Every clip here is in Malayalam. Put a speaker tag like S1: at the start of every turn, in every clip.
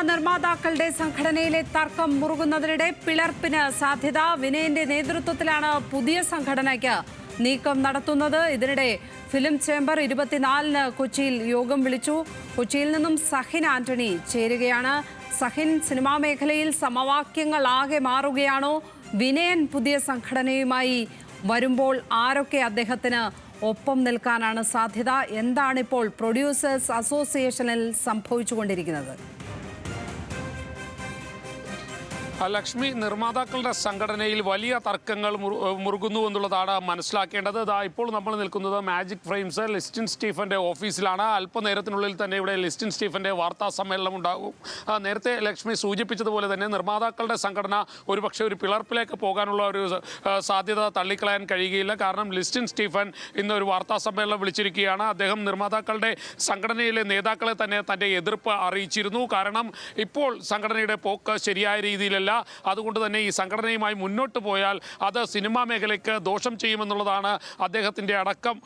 S1: നിർമ്മാതാക്കളുടെ സംഘടനയിലെ തർക്കം മുറുകുന്നതിനിടെ പിളർപ്പിന് സാധ്യത. വിനയന്റെ നേതൃത്വത്തിലാണ് പുതിയ സംഘടനയ്ക്ക് നീക്കം നടത്തുന്നത്. ഇതിനിടെ ഫിലിം ചേംബർ 24-ന് കൊച്ചിയിൽ യോഗം വിളിച്ചു. കൊച്ചിയിൽ നിന്നും സഹിൻ ആന്റണി ചേരുകയാണ്. സഹിൻ, സിനിമാ മേഖലയിൽ സമവാക്യങ്ങൾ ആകെ മാറുകയാണോ? വിനയൻ പുതിയ സംഘടനയുമായി വരുമ്പോൾ ആരൊക്കെ അദ്ദേഹത്തിന് ഒപ്പം നിൽക്കാനാണ് സാധ്യത? എന്താണിപ്പോൾ പ്രൊഡ്യൂസേഴ്സ് അസോസിയേഷനിൽ സംഭവിച്ചുകൊണ്ടിരിക്കുന്നത്?
S2: ലക്ഷ്മി, നിർമ്മാതാക്കളുടെ സംഘടനയിൽ വലിയ തർക്കങ്ങൾ മുറുകുന്നു എന്നുള്ളതാണ് മനസ്സിലാക്കേണ്ടത്. ഇപ്പോൾ നമ്മൾ നിൽക്കുന്നത് മാജിക് ഫ്രെയിംസ് ലിസ്റ്റിൻ സ്റ്റീഫന്റെ ഓഫീസിലാണ്. അല്പനേരത്തിനുള്ളിൽ തന്നെ ഇവിടെ ലിസ്റ്റിൻ സ്റ്റീഫന്റെ വാർത്താ സമ്മേളനം ഉണ്ടാകും. നേരത്തെ ലക്ഷ്മി സൂചിപ്പിച്ചതുപോലെ തന്നെ നിർമ്മാതാക്കളുടെ സംഘടന ഒരുപക്ഷെ ഒരു പിളർപ്പിലേക്ക് പോകാനുള്ള ഒരു സാധ്യത തള്ളിക്കളയാൻ കഴിയുകയില്ല. കാരണം ലിസ്റ്റിൻ സ്റ്റീഫൻ ഇന്ന് ഒരു വാർത്താ സമ്മേളനം വിളിച്ചിരിക്കുകയാണ്. അദ്ദേഹം നിർമ്മാതാക്കളുടെ സംഘടനയിലെ നേതാക്കളെ തന്നെ തൻ്റെ എതിർപ്പ് അറിയിച്ചിരുന്നു. കാരണം ഇപ്പോൾ സംഘടനയുടെ പോക്ക് ശരിയായ രീതിയിലല്ല. അതുകൊണ്ട് തന്നെ ഈ സംഘടനയുമായി മുന്നോട്ട് പോയാൽ അത് സിനിമാ മേഖലയ്ക്ക് ദോഷം ചെയ്യുമെന്നുള്ളതാണ് അദ്ദേഹത്തിൻ്റെ അടക്കം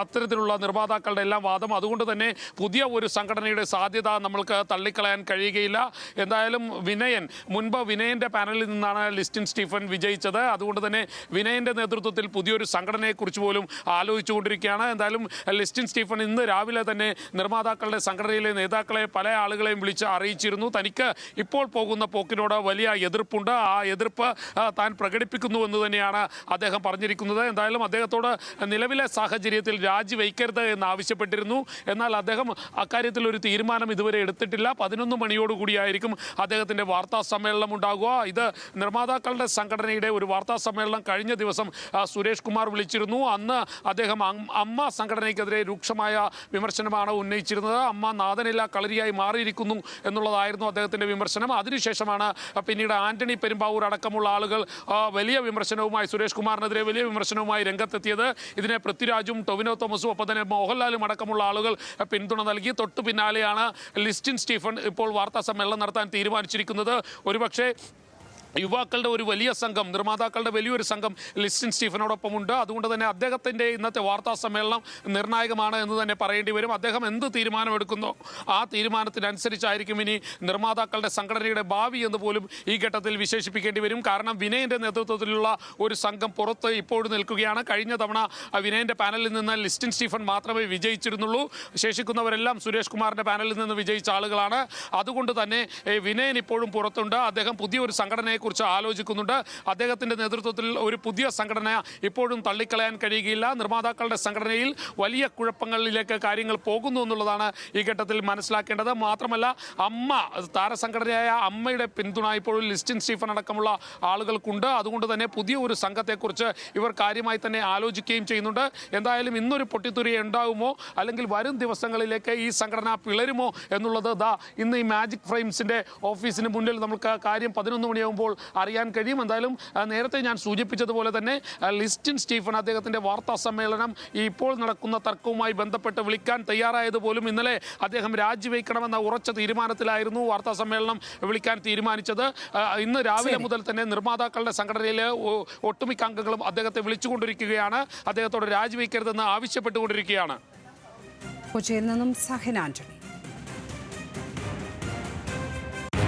S2: അത്തരത്തിലുള്ള നിർമ്മാതാക്കളുടെ എല്ലാം വാദം. അതുകൊണ്ട് തന്നെ പുതിയ ഒരു സംഘടനയുടെ സാധ്യത നമ്മൾക്ക് തള്ളിക്കളയാൻ കഴിയുകയില്ല. എന്തായാലും മുൻപ് വിനയൻ്റെ പാനലിൽ നിന്നാണ് ലിസ്റ്റിൻ സ്റ്റീഫൻ വിജയിച്ചത്. അതുകൊണ്ട് തന്നെ വിനയൻ്റെ നേതൃത്വത്തിൽ പുതിയൊരു സംഘടനയെക്കുറിച്ച് പോലും ആലോചിച്ചുകൊണ്ടിരിക്കുകയാണ്. എന്തായാലും ലിസ്റ്റിൻ സ്റ്റീഫൻ ഇന്ന് രാവിലെ തന്നെ നിർമ്മാതാക്കളുടെ സംഘടനയിലെ നേതാക്കളെ പല ആളുകളെയും വിളിച്ച് അറിയിച്ചിരുന്നു. തനിക്ക് ഇപ്പോൾ പോകുന്ന പോക്കിനോട് വലിയ എതിർപ്പുണ്ട്. ആ എതിർപ്പ് താൻ പ്രകടിപ്പിക്കുന്നുവെന്ന് തന്നെയാണ് അദ്ദേഹം പറഞ്ഞിരിക്കുന്നത്. എന്തായാലും അദ്ദേഹത്തോട് നിലവിലെ സാഹചര്യത്തിൽ രാജിവെക്കരുത് എന്ന് ആവശ്യപ്പെട്ടിരുന്നു. എന്നാൽ അദ്ദേഹം അക്കാര്യത്തിൽ ഒരു തീരുമാനം ഇതുവരെ എടുത്തിട്ടില്ല. 11 മണിയോടുകൂടിയായിരിക്കും അദ്ദേഹത്തിൻ്റെ വാർത്താ സമ്മേളനം ഉണ്ടാകുക. ഇത് നിർമ്മാതാക്കളുടെ സംഘടനയുടെ ഒരു വാർത്താ സമ്മേളനം കഴിഞ്ഞ ദിവസം സുരേഷ് കുമാർ വിളിച്ചിരുന്നു. അന്ന് അദ്ദേഹം അമ്മ സംഘടനയ്ക്കെതിരെ രൂക്ഷമായ വിമർശനമാണ് ഉന്നയിച്ചിരുന്നത്. അമ്മ നാഥനില്ല കളരിയായി മാറിയിരിക്കുന്നു എന്നുള്ളതായിരുന്നു അദ്ദേഹത്തിൻ്റെ വിമർശനം. അതിനുശേഷമാണ് പിന്നീട് ആന്റണി പെരുമ്പാവൂർ അടക്കമുള്ള ആളുകൾ വലിയ വിമർശനവുമായി, സുരേഷ് കുമാറിനെതിരെ വലിയ വിമർശനവുമായി രംഗത്തെത്തിയത്. ഇതിനെ പൃഥ്വിരാജും ടൊവിനോ തോമസും ഒപ്പം തന്നെ മോഹൻലാലും അടക്കമുള്ള ആളുകൾ പിന്തുണ നൽകി. തൊട്ടു പിന്നാലെയാണ് ലിസ്റ്റിൻ സ്റ്റീഫൻ ഇപ്പോൾ വാർത്താ സമ്മേളനം നടത്താൻ തീരുമാനിച്ചിരിക്കുന്നത്. ഒരുപക്ഷെ യുവാക്കളുടെ ഒരു വലിയ സംഘം, നിർമ്മാതാക്കളുടെ വലിയൊരു സംഘം ലിസ്റ്റിൻ സ്റ്റീഫനോടൊപ്പമുണ്ട്. അതുകൊണ്ട് തന്നെ അദ്ദേഹത്തിൻ്റെ ഇന്നത്തെ വാർത്താ സമ്മേളനം നിർണായകമാണ് എന്ന് തന്നെ പറയേണ്ടി വരും. അദ്ദേഹം എന്ത് തീരുമാനമെടുക്കുന്നോ ആ തീരുമാനത്തിനനുസരിച്ചായിരിക്കും ഇനി നിർമ്മാതാക്കളുടെ സംഘടനയുടെ ഭാവി എന്ന് പോലും ഈ ഘട്ടത്തിൽ വിശേഷിപ്പിക്കേണ്ടി വരും. കാരണം വിനയൻ്റെ നേതൃത്വത്തിലുള്ള ഒരു സംഘം പുറത്ത് ഇപ്പോഴും നിൽക്കുകയാണ്. കഴിഞ്ഞ തവണ വിനയൻ്റെ പാനലിൽ നിന്ന് ലിസ്റ്റിൻ സ്റ്റീഫൻ മാത്രമേ വിജയിച്ചിരുന്നുള്ളൂ. ശേഷിക്കുന്നവരെല്ലാം സുരേഷ് കുമാറിൻ്റെ പാനലിൽ നിന്ന് വിജയിച്ച ആളുകളാണ്. അതുകൊണ്ട് തന്നെ വിനയൻ ഇപ്പോഴും പുറത്തുണ്ട്. അദ്ദേഹം പുതിയൊരു സംഘടനയെ കുറിച്ച് ആലോചിക്കുന്നുണ്ട്. അദ്ദേഹത്തിൻ്റെ നേതൃത്വത്തിൽ ഒരു പുതിയ സംഘടന ഇപ്പോഴും തള്ളിക്കളയാൻ കഴിയുകയില്ല. നിർമ്മാതാക്കളുടെ സംഘടനയിൽ വലിയ കുഴപ്പങ്ങളിലേക്ക് കാര്യങ്ങൾ പോകുന്നു എന്നുള്ളതാണ് ഈ ഘട്ടത്തിൽ മനസ്സിലാക്കേണ്ടത്. മാത്രമല്ല, താരസംഘടനയായ അമ്മയുടെ പിന്തുണ ഇപ്പോഴും ലിസ്റ്റിൻ സ്റ്റീഫൻ അടക്കമുള്ള ആളുകൾക്കുണ്ട്. അതുകൊണ്ട് തന്നെ പുതിയ ഒരു സംഘത്തെക്കുറിച്ച് ഇവർ കാര്യമായി തന്നെ ആലോചിക്കുകയും ചെയ്യുന്നുണ്ട്. എന്തായാലും ഇന്നൊരു പൊട്ടിത്തെറി ഉണ്ടാകുമോ അല്ലെങ്കിൽ വരും ദിവസങ്ങളിലേക്ക് ഈ സംഘടന പിളരുമോ എന്നുള്ളത് ഇന്ന് ഈ മാജിക് ഫ്രെയിംസിൻ്റെ ഓഫീസിന് മുന്നിൽ നമുക്ക് കാര്യം 11 മണിയാകുമ്പോൾ അറിയാൻ കഴിയും. എന്തായാലും നേരത്തെ ഞാൻ സൂചിപ്പിച്ചതുപോലെ തന്നെ ലിസ്റ്റിൻ സ്റ്റീഫൻ അദ്ദേഹത്തിൻ്റെ വാർത്താ സമ്മേളനം ഇപ്പോൾ നടക്കുന്ന തർക്കവുമായി ബന്ധപ്പെട്ട് വിളിക്കാൻ തയ്യാറായതുപോലും ഇന്നലെ അദ്ദേഹം രാജിവെക്കണമെന്ന ഉറച്ച തീരുമാനത്തിലായിരുന്നു വാർത്താ സമ്മേളനം വിളിക്കാൻ തീരുമാനിച്ചത്. ഇന്ന് രാവിലെ മുതൽ തന്നെ നിർമ്മാതാക്കളുടെ സംഘടനയിലെ ഒട്ടുമിക്ക അംഗങ്ങളും അദ്ദേഹത്തെ വിളിച്ചുകൊണ്ടിരിക്കുകയാണ്. അദ്ദേഹത്തോട് രാജിവെക്കരുതെന്ന് ആവശ്യപ്പെട്ടുകൊണ്ടിരിക്കുകയാണ്.
S1: കൊച്ചിയിൽ നിന്നും സഹിൻ ആന്റണി.